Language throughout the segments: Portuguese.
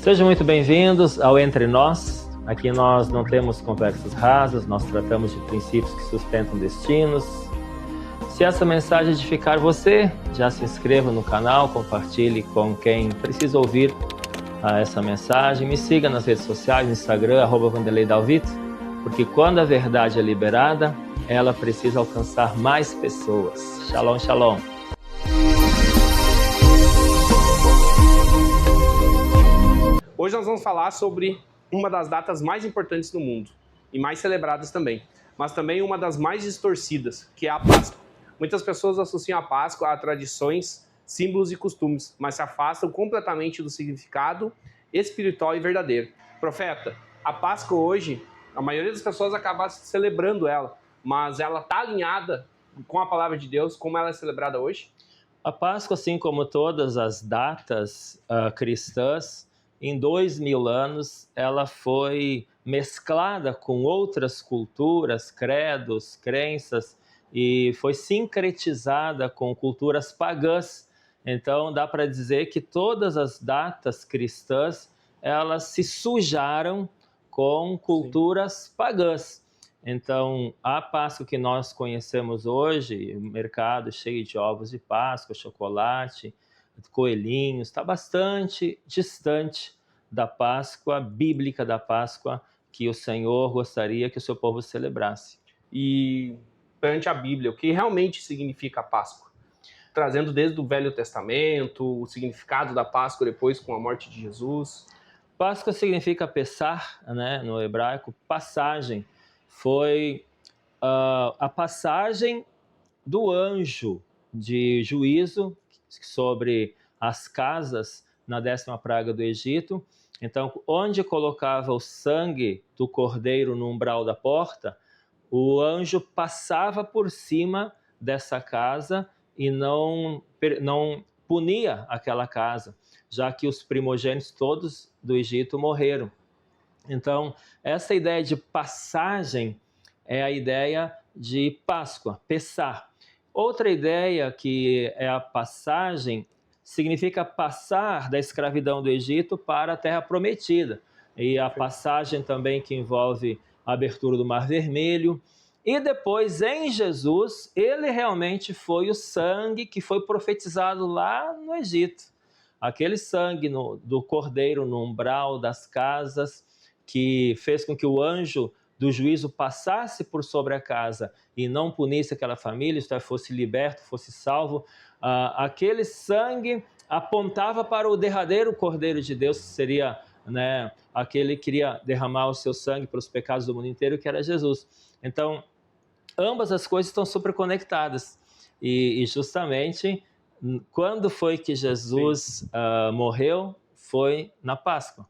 Sejam muito bem-vindos ao Entre Nós. Aqui nós não temos conversas rasas, nós tratamos de princípios que sustentam destinos. Se essa mensagem edificar você, já se inscreva no canal, compartilhe com quem precisa ouvir essa mensagem. Me siga nas redes sociais, no Instagram, @VanderleiDalvito, porque quando a verdade é liberada, ela precisa alcançar mais pessoas. Shalom, shalom. Hoje nós vamos falar sobre uma das datas mais importantes do mundo e mais celebradas também, mas também uma das mais distorcidas, que é a Páscoa. Muitas pessoas associam a Páscoa a tradições, símbolos e costumes, mas se afastam completamente do significado espiritual e verdadeiro. Profeta, a Páscoa hoje, a maioria das pessoas acaba celebrando ela, mas ela está alinhada com a palavra de Deus, como ela é celebrada hoje? A Páscoa, assim como todas as datas cristãs, em 2000 anos, ela foi mesclada com outras culturas, credos, crenças, e foi sincretizada com culturas pagãs. Então, dá para dizer que todas as datas cristãs, elas se sujaram com culturas pagãs. Então, a Páscoa que nós conhecemos hoje, o mercado cheio de ovos de Páscoa, chocolate, coelhinhos, está bastante distante da Páscoa bíblica, da Páscoa que o Senhor gostaria que o seu povo celebrasse. E perante a Bíblia, o que realmente significa a Páscoa? Trazendo desde o Velho Testamento, o significado da Páscoa depois com a morte de Jesus. Páscoa significa Pessar, né, no hebraico, passagem. Foi a passagem do anjo de juízo sobre as casas na 10ª praga do Egito. Então, onde colocava o sangue do cordeiro no umbral da porta, o anjo passava por cima dessa casa e não punia aquela casa, já que os primogênitos todos do Egito morreram. Então, essa ideia de passagem é a ideia de Páscoa, Pessar. Outra ideia que é a passagem significa passar da escravidão do Egito para a Terra Prometida. E a passagem também que envolve a abertura do Mar Vermelho. E depois, em Jesus, ele realmente foi o sangue que foi profetizado lá no Egito. Aquele sangue do cordeiro no umbral das casas, que fez com que o anjo do juízo passasse por sobre a casa e não punisse aquela família, isto é, fosse liberto, fosse salvo. Aquele sangue apontava para o derradeiro Cordeiro de Deus, que seria, né, aquele que queria derramar o seu sangue pelos pecados do mundo inteiro, que era Jesus. Então, ambas as coisas estão super conectadas. E justamente, quando foi que Jesus morreu? Foi na Páscoa.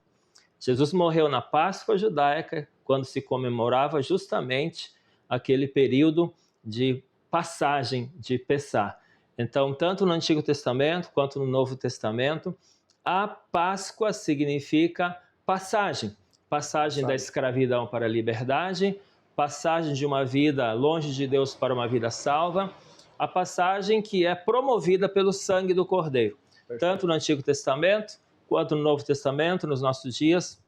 Jesus morreu na Páscoa judaica, quando se comemorava justamente aquele período de passagem, de Pessar. Então, tanto no Antigo Testamento quanto no Novo Testamento, a Páscoa significa passagem. Passagem da escravidão para a liberdade, passagem de uma vida longe de Deus para uma vida salva, a passagem que é promovida pelo sangue do Cordeiro. Perfeito. Tanto no Antigo Testamento quanto no Novo Testamento, nos nossos dias,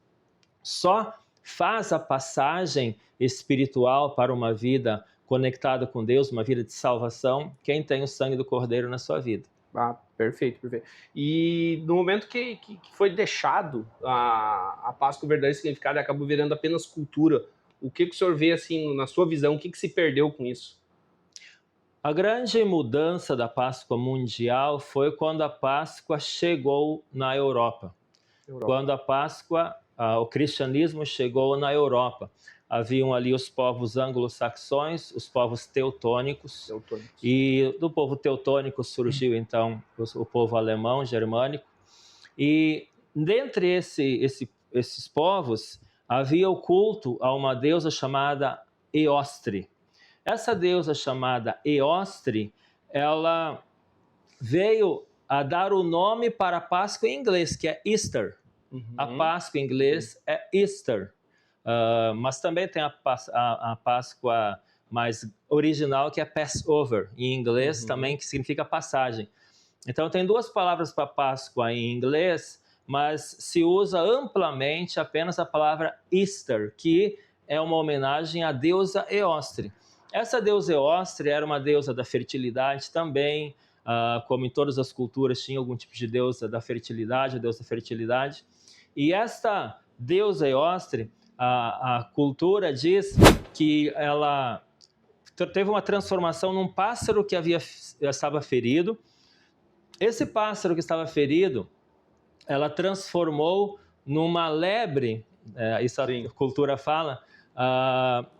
só faz a passagem espiritual para uma vida conectada com Deus, uma vida de salvação, quem tem o sangue do Cordeiro na sua vida. Perfeito, perfeito. E no momento que foi deixado a Páscoa, o verdadeiro significado, acabou virando apenas cultura, o que o senhor vê, assim, na sua visão, o que se perdeu com isso? A grande mudança da Páscoa mundial foi quando a Páscoa chegou na Europa. Quando a Páscoa, o cristianismo chegou na Europa. Haviam ali os povos anglo-saxões, os povos teutônicos. E do povo teutônico surgiu, então, o povo alemão, germânico. E dentre esses povos, havia o culto a uma deusa chamada Eostre. Essa deusa chamada Eostre, ela veio a dar o nome para a Páscoa em inglês, que é Easter. A Páscoa em inglês é Easter. Mas também tem a Páscoa mais original, que é Passover, em inglês também, que significa passagem. Então tem duas palavras para Páscoa em inglês, mas se usa amplamente apenas a palavra Easter, que é uma homenagem à deusa Eostre. Essa deusa Eostre era uma deusa da fertilidade também, como em todas as culturas tinha algum tipo de deusa da fertilidade, a deusa da fertilidade. E esta deusa Eostre, a cultura diz que ela teve uma transformação num pássaro que estava ferido. Esse pássaro que estava ferido, ela transformou numa lebre, isso a cultura fala,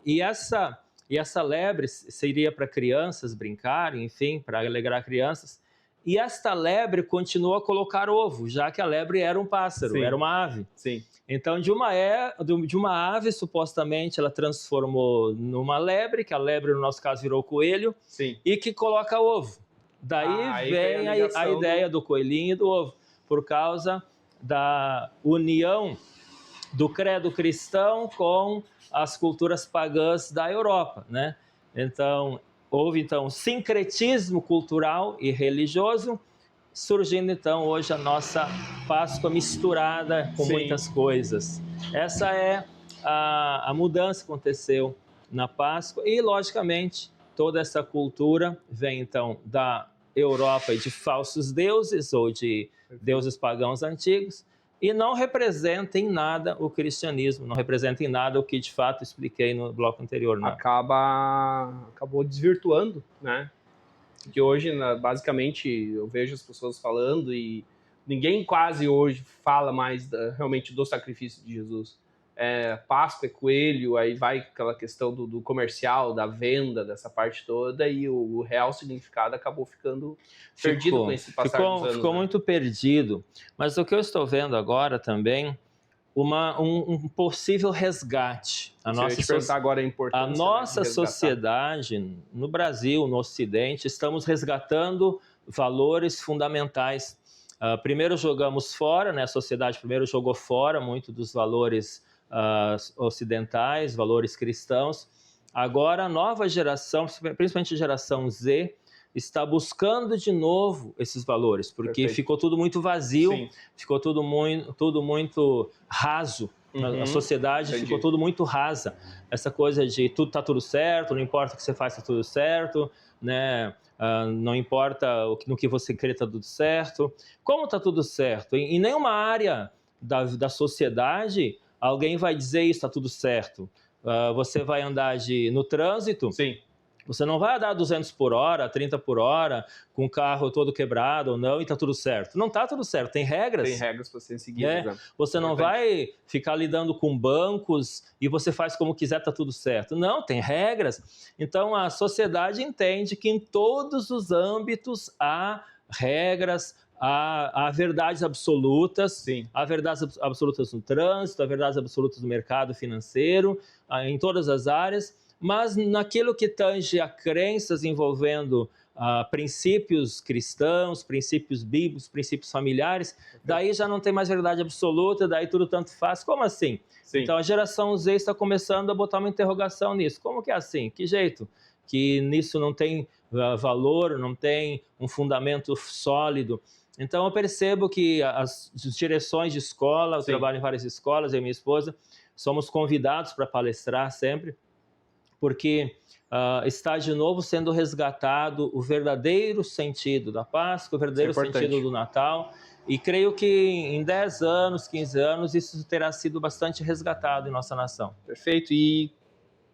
e essa lebre seria para crianças brincarem, enfim, para alegrar crianças. E esta lebre continuou a colocar ovo, já que a lebre era um pássaro, era uma ave. Sim. Então, de uma ave, supostamente, ela transformou numa lebre, que a lebre, no nosso caso, virou coelho, e que coloca ovo. Daí vem a ideia do coelhinho e do ovo, por causa da união do credo cristão com as culturas pagãs da Europa, né? Então, houve sincretismo cultural e religioso, surgindo então hoje a nossa Páscoa misturada com muitas coisas. Essa é a mudança que aconteceu na Páscoa e, logicamente, toda essa cultura vem então da Europa e de falsos deuses ou de deuses pagãos antigos e não representa em nada o cristianismo, não representa em nada o que de fato expliquei no bloco anterior. Né? Acabou desvirtuando, né? Que hoje, basicamente, eu vejo as pessoas falando e ninguém quase hoje fala mais realmente do sacrifício de Jesus. Páscoa é coelho, aí vai aquela questão do comercial, da venda, dessa parte toda, e o real significado acabou ficando perdido com esse passar dos anos. Ficou muito perdido. Mas o que eu estou vendo agora também, um possível resgate. A nossa sociedade, no Brasil, no Ocidente, estamos resgatando valores fundamentais. Primeiro jogamos fora, né? A sociedade primeiro jogou fora muito dos valores ocidentais, valores cristãos. Agora a nova geração, principalmente a geração Z, está buscando de novo esses valores, porque ficou tudo muito vazio, ficou tudo muito raso. A sociedade ficou tudo muito rasa. Essa coisa de tudo está tudo certo, não importa o que você faz, está tudo certo, né? Não importa no que você crê, está tudo certo. Como está tudo certo? Em nenhuma área da sociedade alguém vai dizer isso, está tudo certo. Você vai andar no trânsito, você não vai andar 200 por hora, 30 por hora, com o carro todo quebrado ou não, e está tudo certo. Não está tudo certo, tem regras. Tem regras para serem seguidas. Você não vai ficar lidando com bancos e você faz como quiser, está tudo certo. Não, tem regras. Então, a sociedade entende que em todos os âmbitos há regras, há verdades absolutas, há verdades absolutas no trânsito, há verdades absolutas no mercado financeiro, em todas as áreas, mas naquilo que tange a crenças envolvendo princípios cristãos, princípios bíblicos, princípios familiares, daí já não tem mais verdade absoluta, daí tudo tanto faz. Como assim? Então a geração Z está começando a botar uma interrogação nisso. Como que é assim? Que jeito? Que nisso não tem valor, não tem um fundamento sólido. Então eu percebo que as direções de escola, eu trabalho em várias escolas, eu e minha esposa, somos convidados para palestrar sempre, porque está de novo sendo resgatado o verdadeiro sentido da Páscoa, o verdadeiro sentido do Natal, e creio que em 10 anos, 15 anos, isso terá sido bastante resgatado em nossa nação. Perfeito. E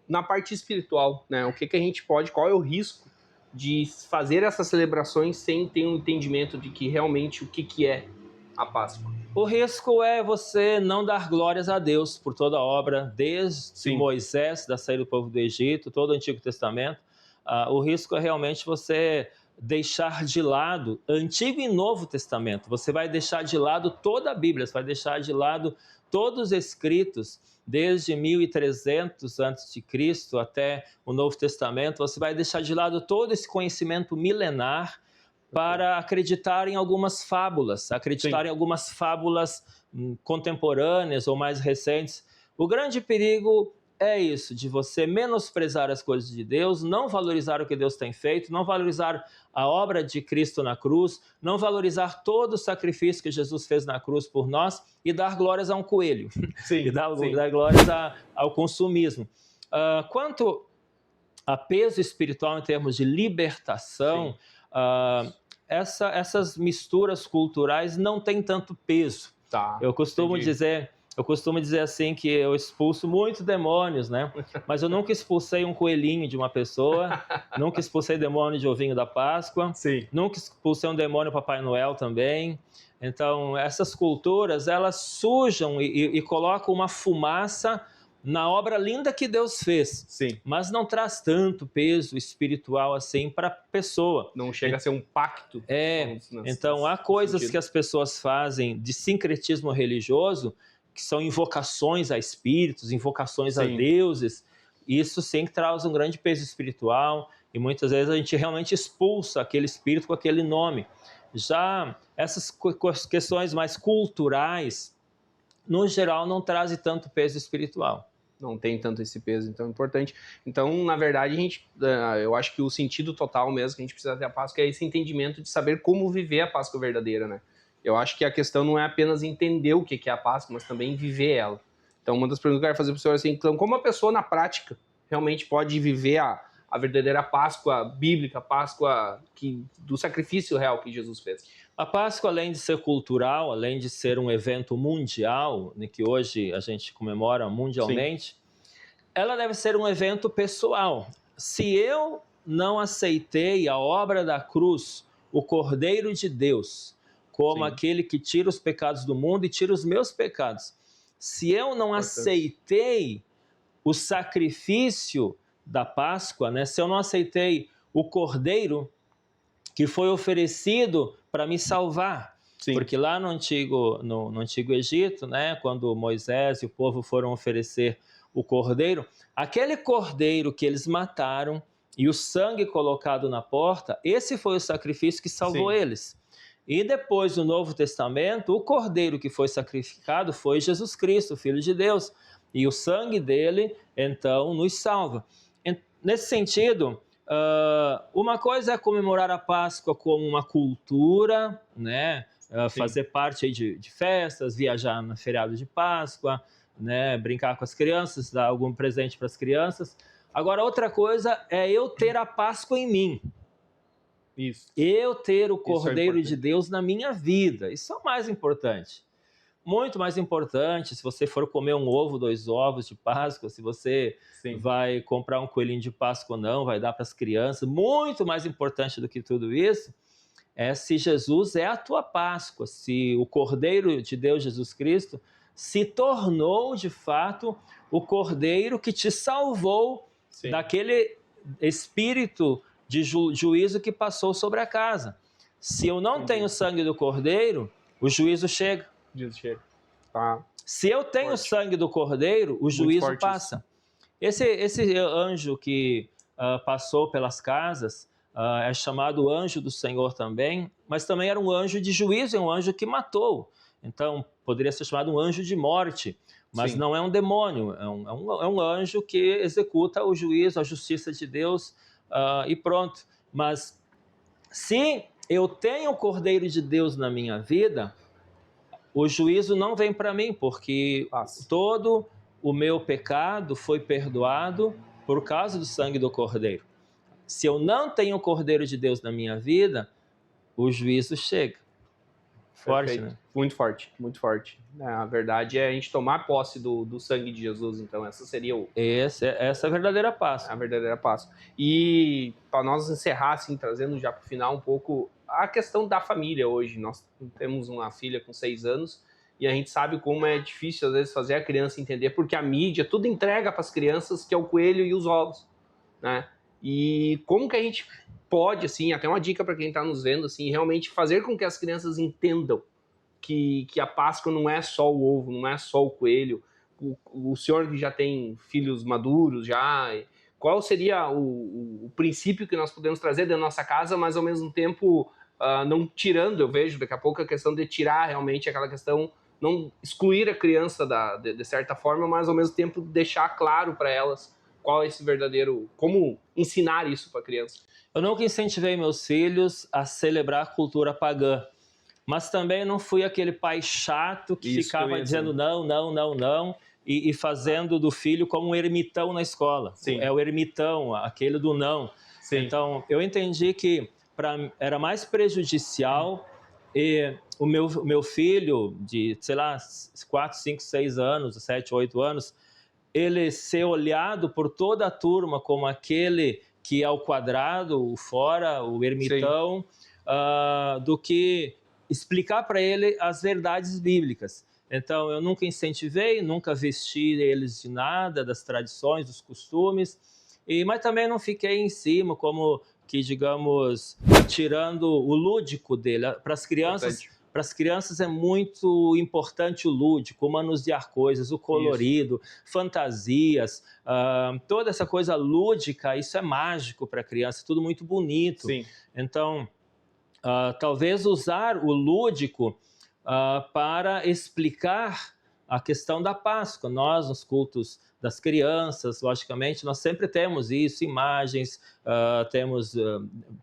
na parte espiritual, né? O que a gente pode, qual é o risco de fazer essas celebrações sem ter um entendimento de que realmente o que é a Páscoa? O risco é você não dar glórias a Deus por toda a obra, desde Moisés, da saída do povo do Egito, todo o Antigo Testamento. O risco é realmente você deixar de lado Antigo e Novo Testamento. Você vai deixar de lado toda a Bíblia, você vai deixar de lado todos os escritos, desde 1300 a.C. até o Novo Testamento. Você vai deixar de lado todo esse conhecimento milenar para acreditar em algumas fábulas, em algumas fábulas contemporâneas ou mais recentes. O grande perigo é isso, de você menosprezar as coisas de Deus, não valorizar o que Deus tem feito, não valorizar a obra de Cristo na cruz, não valorizar todo o sacrifício que Jesus fez na cruz por nós e dar glórias a um coelho, Sim, e dar sim. glórias ao consumismo. Quanto a peso espiritual em termos de libertação, essas misturas culturais não têm tanto peso. Tá, Eu costumo dizer assim que eu expulso muitos demônios, né? Mas eu nunca expulsei um coelhinho de uma pessoa, nunca expulsei demônio de ovinho da Páscoa, Sim. nunca expulsei um demônio Papai Noel também. Então, essas culturas, elas sujam e colocam uma fumaça na obra linda que Deus fez, Sim. mas não traz tanto peso espiritual assim para a pessoa. Não chega a ser um pacto. Então há coisas que as pessoas fazem de sincretismo religioso, que são invocações a espíritos, invocações a deuses. Isso sim que traz um grande peso espiritual e muitas vezes a gente realmente expulsa aquele espírito com aquele nome. Já essas questões mais culturais, no geral, não trazem tanto peso espiritual. Não tem tanto esse peso, então é importante. Então, na verdade, eu acho que o sentido total mesmo que a gente precisa ter a Páscoa é esse entendimento de saber como viver a Páscoa verdadeira, né? Eu acho que a questão não é apenas entender o que é a Páscoa, mas também viver ela. Então, uma das perguntas que eu quero fazer para o senhor é assim, então, como a pessoa na prática realmente pode viver a verdadeira Páscoa bíblica, a Páscoa do sacrifício real que Jesus fez? A Páscoa, além de ser cultural, além de ser um evento mundial, né, que hoje a gente comemora mundialmente, ela deve ser um evento pessoal. Se eu não aceitei a obra da cruz, o Cordeiro de Deus, como aquele que tira os pecados do mundo e tira os meus pecados, se eu não aceitei o sacrifício da Páscoa, né, se eu não aceitei o Cordeiro que foi oferecido para me salvar. Porque lá no antigo Egito, né, quando Moisés e o povo foram oferecer o cordeiro, aquele cordeiro que eles mataram e o sangue colocado na porta, esse foi o sacrifício que salvou eles. E depois do Novo Testamento, o cordeiro que foi sacrificado foi Jesus Cristo, Filho de Deus. E o sangue dele, então, nos salva. Nesse sentido, uma coisa é comemorar a Páscoa como uma cultura, né? Fazer parte aí de festas, viajar no feriado de Páscoa, né? Brincar com as crianças, dar algum presente para as crianças. Agora, outra coisa é eu ter a Páscoa em mim. Isso. Eu ter o Cordeiro de Deus na minha vida. Isso é o mais importante. Muito mais importante, se você for comer um ovo, 2 ovos de Páscoa, se você vai comprar um coelhinho de Páscoa ou não, vai dar para as crianças. Muito mais importante do que tudo isso é se Jesus é a tua Páscoa, se o Cordeiro de Deus, Jesus Cristo, se tornou de fato o Cordeiro que te salvou daquele espírito de juízo que passou sobre a casa. Se eu não tenho o sangue do Cordeiro, o juízo chega. Se eu tenho o sangue do Cordeiro, o juízo passa. Esse anjo que passou pelas casas é chamado anjo do Senhor também, mas também era um anjo de juízo, é um anjo que matou. Então, poderia ser chamado um anjo de morte, mas não é um demônio, é um anjo que executa o juízo, a justiça de Deus e pronto. Mas se eu tenho o Cordeiro de Deus na minha vida, o juízo não vem para mim, porque todo o meu pecado foi perdoado por causa do sangue do Cordeiro. Se eu não tenho o Cordeiro de Deus na minha vida, o juízo chega. Forte, né? Muito forte, muito forte. A verdade é a gente tomar posse do sangue de Jesus, então essa seria essa é a verdadeira Páscoa. A verdadeira Páscoa. E para nós encerrar, assim, trazendo já para o final um pouco a questão da família hoje. Nós temos uma filha com 6 anos e a gente sabe como é difícil às vezes fazer a criança entender, porque a mídia tudo entrega para as crianças, que é o coelho e os ovos, né? E como que a gente pode, assim, até uma dica para quem está nos vendo, assim, realmente fazer com que as crianças entendam que a Páscoa não é só o ovo, não é só o coelho. O senhor que já tem filhos maduros, qual seria o princípio que nós podemos trazer da nossa casa, mas ao mesmo tempo não tirando, eu vejo daqui a pouco a questão de tirar realmente aquela questão não excluir a criança de certa forma, mas ao mesmo tempo deixar claro para elas qual é esse verdadeiro, como ensinar isso para a criança. Eu nunca incentivei meus filhos a celebrar a cultura pagã, mas também não fui aquele pai chato que Isso que eu ficava ia dizendo dizer. não, não, não, não, e fazendo do filho como um ermitão na escola. Sim. É o ermitão, aquele do não. Sim. Então, eu entendi que era mais prejudicial e o meu filho de, sei lá, 4, 5, 6 anos, 7, 8 anos, ele ser olhado por toda a turma como aquele que é o quadrado, o fora, o ermitão, do que explicar para ele as verdades bíblicas. Então, eu nunca incentivei, nunca vesti eles de nada, das tradições, dos costumes, mas também não fiquei em cima, como que, digamos, tirando o lúdico dele. Para as crianças, é muito importante o lúdico, o manusear coisas, o colorido, fantasias, toda essa coisa lúdica, isso é mágico para a criança, tudo muito bonito. Sim. Então, talvez usar o lúdico para explicar a questão da Páscoa. Nós, nos cultos das crianças, logicamente, nós sempre temos isso, imagens, temos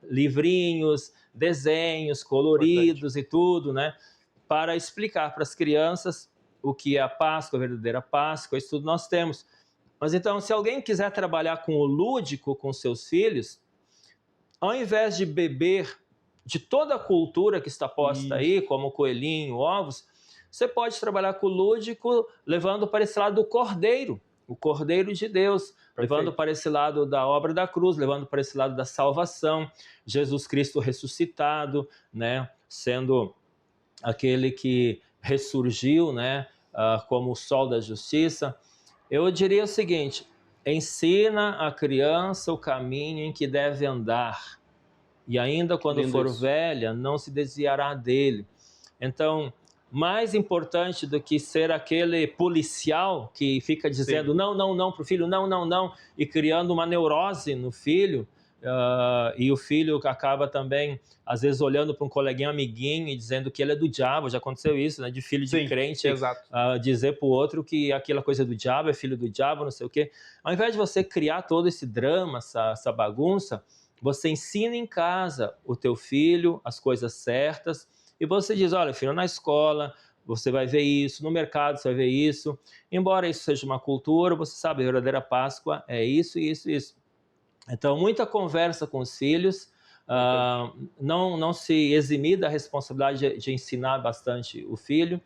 livrinhos, desenhos coloridos e tudo, né? Para explicar para as crianças o que é a Páscoa, a verdadeira Páscoa, isso tudo nós temos. Mas então, se alguém quiser trabalhar com o lúdico com seus filhos, ao invés de beber de toda a cultura que está posta aí, como coelhinho, ovos, você pode trabalhar com o lúdico levando para esse lado do Cordeiro, o Cordeiro de Deus, levando para esse lado da obra da cruz, levando para esse lado da salvação, Jesus Cristo ressuscitado, né, sendo aquele que ressurgiu, né, como o sol da justiça. Eu diria o seguinte: ensina a criança o caminho em que deve andar, e ainda quando for velha, não se desviará dele. Então, mais importante do que ser aquele policial que fica dizendo não, não, não para o filho, não, não, não, e criando uma neurose no filho, e o filho acaba também, às vezes, olhando para um coleguinha amiguinho e dizendo que ele é do diabo. Já aconteceu isso, né? De filho de crente dizer para o outro que aquela coisa do diabo é filho do diabo, não sei o quê. Ao invés de você criar todo esse drama, essa bagunça, você ensina em casa o teu filho as coisas certas e você diz: olha, filho, na escola você vai ver isso, no mercado você vai ver isso. Embora isso seja uma cultura, você sabe, a verdadeira Páscoa é isso, isso, isso. Então, muita conversa com os filhos, não se eximir da responsabilidade de ensinar bastante o filho,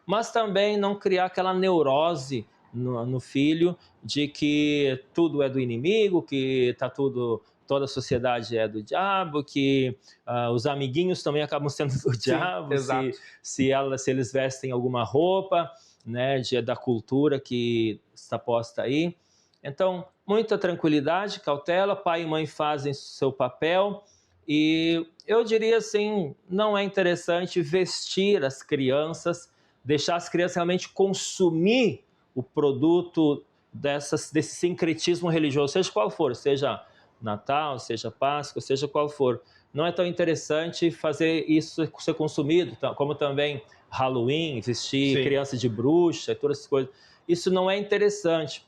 mas também não criar aquela neurose no filho de que tudo é do inimigo, que toda a sociedade é do diabo, que os amiguinhos também acabam sendo do diabo, se eles vestem alguma roupa, né, da cultura que está posta aí. Então, muita tranquilidade, cautela, pai e mãe fazem seu papel, e eu diria assim, não é interessante vestir as crianças, deixar as crianças realmente consumir o produto desse sincretismo religioso, seja qual for, seja Natal, seja Páscoa, seja qual for. Não é tão interessante fazer isso ser consumido, como também Halloween, vestir criança de bruxa, todas essas coisas. Isso não é interessante.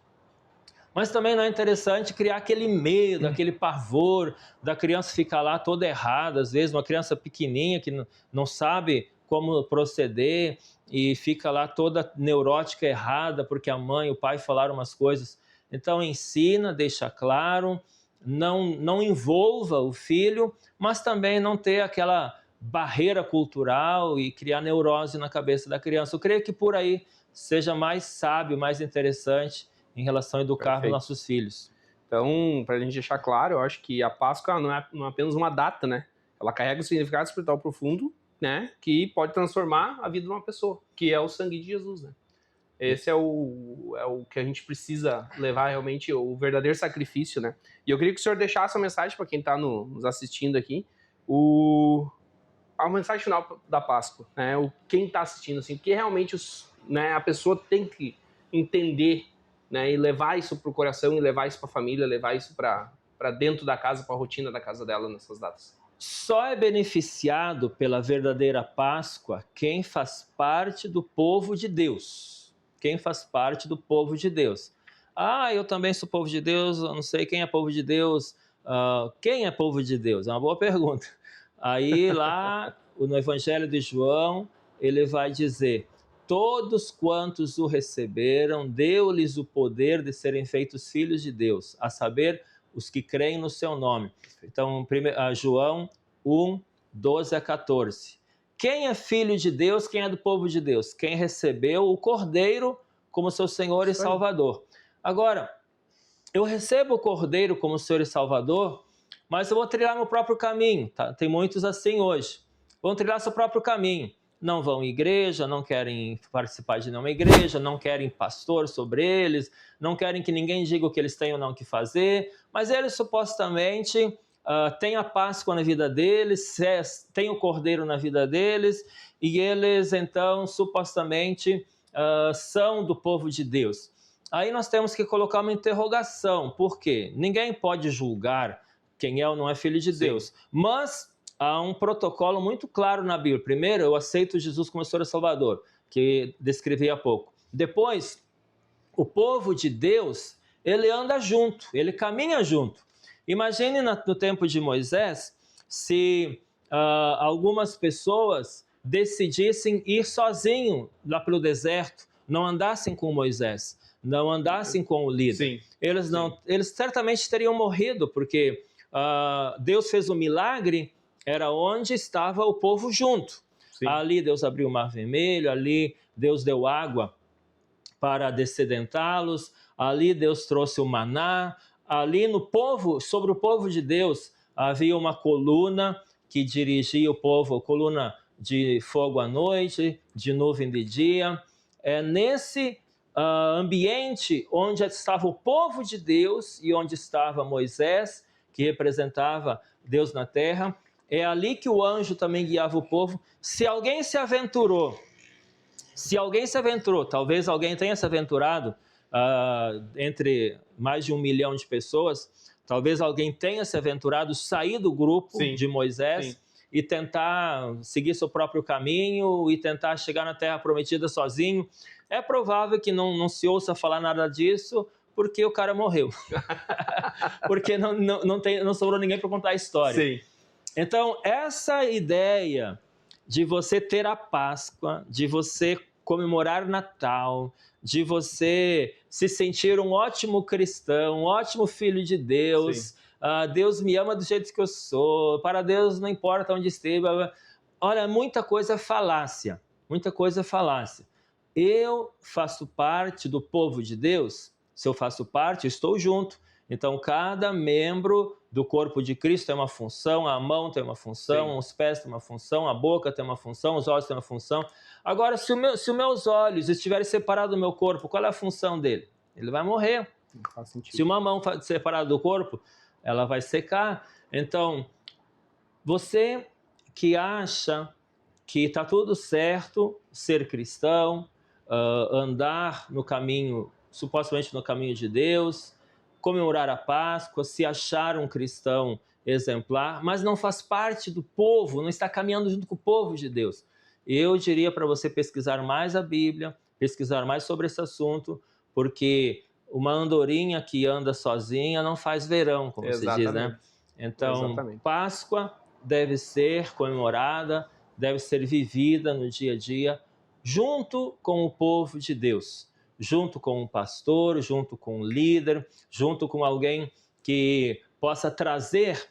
Mas também não é interessante criar aquele medo, aquele pavor da criança ficar lá toda errada, às vezes uma criança pequenininha que não sabe como proceder e fica lá toda neurótica, errada, porque a mãe e o pai falaram umas coisas. Então ensina, deixa claro, não envolva o filho, mas também não ter aquela barreira cultural e criar neurose na cabeça da criança. Eu creio que por aí seja mais sábio, mais interessante em relação a educar os nossos filhos. Então, para a gente deixar claro, eu acho que a Páscoa não é apenas uma data, né? Ela carrega um significado espiritual profundo, né? Que pode transformar a vida de uma pessoa, que é o sangue de Jesus, né? Esse é o que a gente precisa levar realmente, o verdadeiro sacrifício, né? E eu queria que o senhor deixasse uma mensagem para quem está nos assistindo aqui, a mensagem final da Páscoa, né? Quem está assistindo, assim, que realmente a pessoa tem que entender, né, e levar isso para o coração, e levar isso para a família, levar isso para dentro da casa, para a rotina da casa dela nessas datas. só é beneficiado pela verdadeira Páscoa quem faz parte do povo de Deus. Quem faz parte do povo de Deus. Ah, eu também sou povo de Deus, eu não sei quem é povo de Deus. Quem é povo de Deus? É uma boa pergunta. Aí lá, no Evangelho de João, ele vai dizer: todos quantos o receberam, deu-lhes o poder de serem feitos filhos de Deus, a saber, os que creem no seu nome. Então, João 1, 12 a 14. Quem é filho de Deus, quem é do povo de Deus? Quem recebeu o Cordeiro como seu Senhor e Salvador. Agora, eu recebo o Cordeiro como Senhor e Salvador, mas eu vou trilhar meu próprio caminho. Tá? Tem muitos assim hoje. Vão trilhar seu próprio caminho. Não vão em igreja, não querem participar de nenhuma igreja, não querem pastor sobre eles, não querem que ninguém diga o que eles têm ou não que fazer, mas eles supostamente têm a Páscoa na vida deles, têm o Cordeiro na vida deles, e eles então supostamente são do povo de Deus. Aí nós temos que colocar uma interrogação, por quê? Ninguém pode julgar quem é ou não é filho de Deus, mas há um protocolo muito claro na Bíblia. Primeiro, eu aceito Jesus como Senhor e Salvador, que descrevi há pouco. Depois, o povo de Deus, ele anda junto, ele caminha junto. Imagine no tempo de Moisés, se algumas pessoas decidissem ir sozinho lá pelo deserto, não andassem com Moisés, não andassem com o líder. Eles certamente teriam morrido, porque Deus fez um milagre, era onde estava o povo junto. Ali Deus abriu o Mar Vermelho, ali Deus deu água para descedentá-los, ali Deus trouxe o maná, ali sobre o povo de Deus havia uma coluna que dirigia o povo, coluna de fogo à noite, de nuvem de dia. É nesse ambiente onde estava o povo de Deus e onde estava Moisés, que representava Deus na terra, é ali que o anjo também guiava o povo. Se alguém se aventurou, talvez alguém tenha se aventurado entre mais de 1 milhão de pessoas, talvez alguém tenha se aventurado, sair do grupo de Moisés e tentar seguir seu próprio caminho e tentar chegar na Terra Prometida sozinho. É provável que não se ouça falar nada disso, porque o cara morreu. Porque não sobrou ninguém para contar a história. Então, essa ideia de você ter a Páscoa, de você comemorar Natal, de você se sentir um ótimo cristão, um ótimo filho de Deus, Deus me ama do jeito que eu sou, para Deus não importa onde esteja. Olha, muita coisa é falácia, muita coisa é falácia. Eu faço parte do povo de Deus, se eu faço parte, eu estou junto. Então, cada membro do corpo de Cristo tem uma função, a mão tem uma função, os pés têm uma função, a boca tem uma função, os olhos têm uma função. Agora, se os meus olhos estiverem separados do meu corpo, qual é a função dele? Ele vai morrer. Não faz sentido. Se uma mão separada do corpo, ela vai secar. Então, você que acha que está tudo certo, ser cristão, andar no caminho, supostamente no caminho de Deus, comemorar a Páscoa, se achar um cristão exemplar, mas não faz parte do povo, não está caminhando junto com o povo de Deus. Eu diria para você pesquisar mais a Bíblia, pesquisar mais sobre esse assunto, porque uma andorinha que anda sozinha não faz verão, como se diz, né? Então, Páscoa deve ser comemorada, deve ser vivida no dia a dia, junto com o povo de Deus, junto com um pastor, junto com um líder, junto com alguém que possa trazer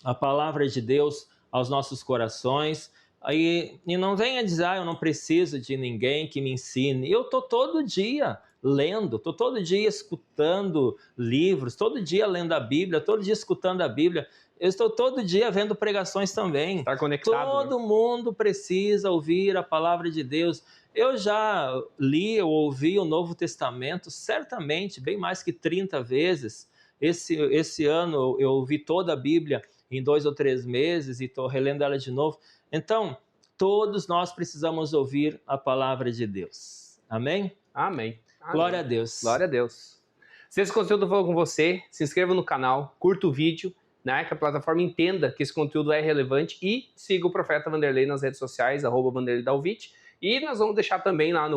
a palavra de Deus aos nossos corações. E não venha dizer, eu não preciso de ninguém que me ensine. Eu estou todo dia lendo, estou todo dia escutando livros, todo dia lendo a Bíblia, todo dia escutando a Bíblia. Eu estou todo dia vendo pregações também. Está conectado. Todo mundo precisa ouvir a palavra de Deus. Eu já li ou ouvi o Novo Testamento, certamente, bem mais que 30 vezes. Esse ano eu ouvi toda a Bíblia em 2 ou 3 meses e estou relendo ela de novo. Então, todos nós precisamos ouvir a palavra de Deus. Amém? Amém. Glória a Deus. Glória a Deus. Se esse conteúdo falou com você, se inscreva no canal, curta o vídeo, né? Que a plataforma entenda que esse conteúdo é relevante e siga o Profeta Vanderlei nas redes sociais, @VanderleiDalvich. E nós vamos deixar também lá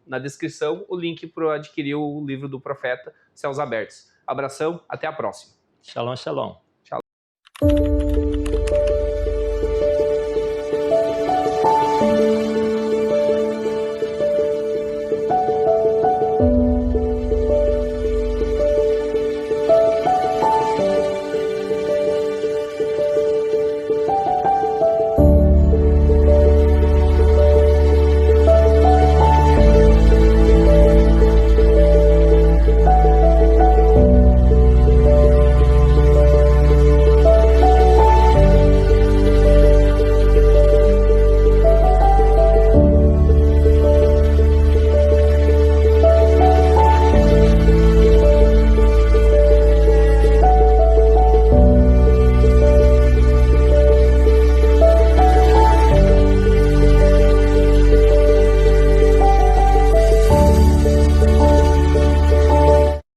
na descrição o link para adquirir o livro do Profeta, Céus Abertos. Abração, até a próxima. Shalom, shalom. Tchau.